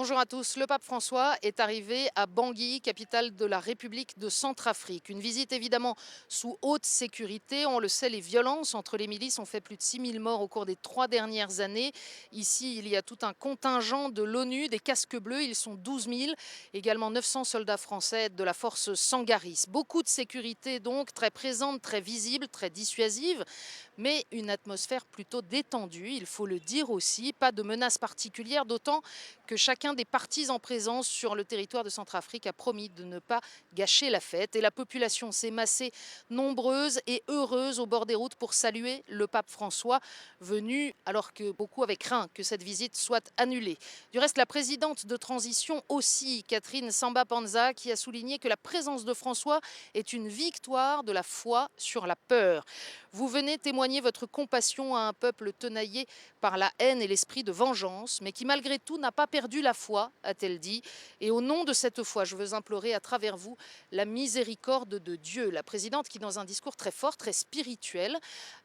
Bonjour à tous. Le pape François est arrivé à Bangui, capitale de la République de Centrafrique. Une visite évidemment sous haute sécurité. On le sait, les violences entre les milices ont fait plus de 6000 morts au cours des 3 dernières années. Ici, il y a tout un contingent de l'ONU, des casques bleus. Ils sont 12 000. Également 900 soldats français de la force Sangaris. Beaucoup de sécurité donc, très présente, très visible, très dissuasive, mais une atmosphère plutôt détendue, il faut le dire aussi. Pas de menaces particulières, d'autant que chacun des partis en présence sur le territoire de Centrafrique a promis de ne pas gâcher la fête. Et la population s'est massée nombreuse et heureuse au bord des routes pour saluer le pape François, venu alors que beaucoup avaient craint que cette visite soit annulée. Du reste, la présidente de transition aussi, Catherine Samba-Panza, qui a souligné que la présence de François est une victoire de la foi sur la peur. Vous venez témoigner votre compassion à un peuple tenaillé par la haine et l'esprit de vengeance, mais qui malgré tout n'a pas perdu la foi, a-t-elle dit. Et au nom de cette foi, je veux implorer à travers vous la miséricorde de Dieu. La présidente qui, dans un discours très fort, très spirituel,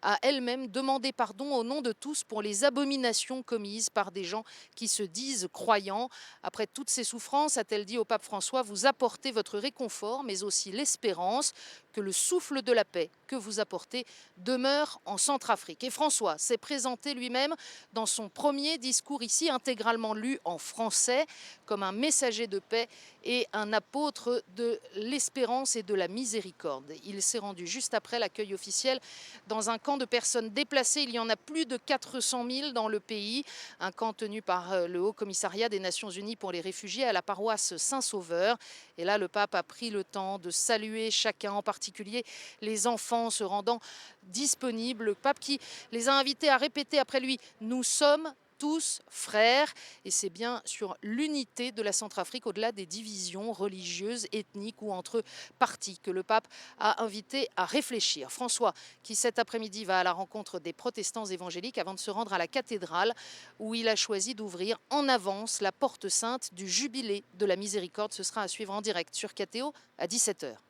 a elle-même demandé pardon au nom de tous pour les abominations commises par des gens qui se disent croyants. Après toutes ces souffrances, a-t-elle dit au pape François, vous apportez votre réconfort, mais aussi l'espérance que le souffle de la paix que vous apportez demeure en Centrafrique. Et François s'est présenté lui-même dans son premier discours ici, intégralement lu en français, comme un messager de paix et un apôtre de l'espérance et de la miséricorde. Il s'est rendu juste après l'accueil officiel dans un camp de personnes déplacées. Il y en a plus de 400 000 dans le pays, un camp tenu par le Haut Commissariat des Nations Unies pour les réfugiés à la paroisse Saint-Sauveur. Et là, le pape a pris le temps de saluer chacun, en particulier les enfants se rendant disponibles. Le pape qui les a invités à répéter après lui, nous sommes tous frères. Et c'est bien sur l'unité de la Centrafrique, au-delà des divisions religieuses, ethniques ou entre partis, que le pape a invité à réfléchir. François, qui cet après-midi va à la rencontre des protestants évangéliques avant de se rendre à la cathédrale, où il a choisi d'ouvrir en avance la porte sainte du jubilé de la miséricorde. Ce sera à suivre en direct sur KTO à 17 h.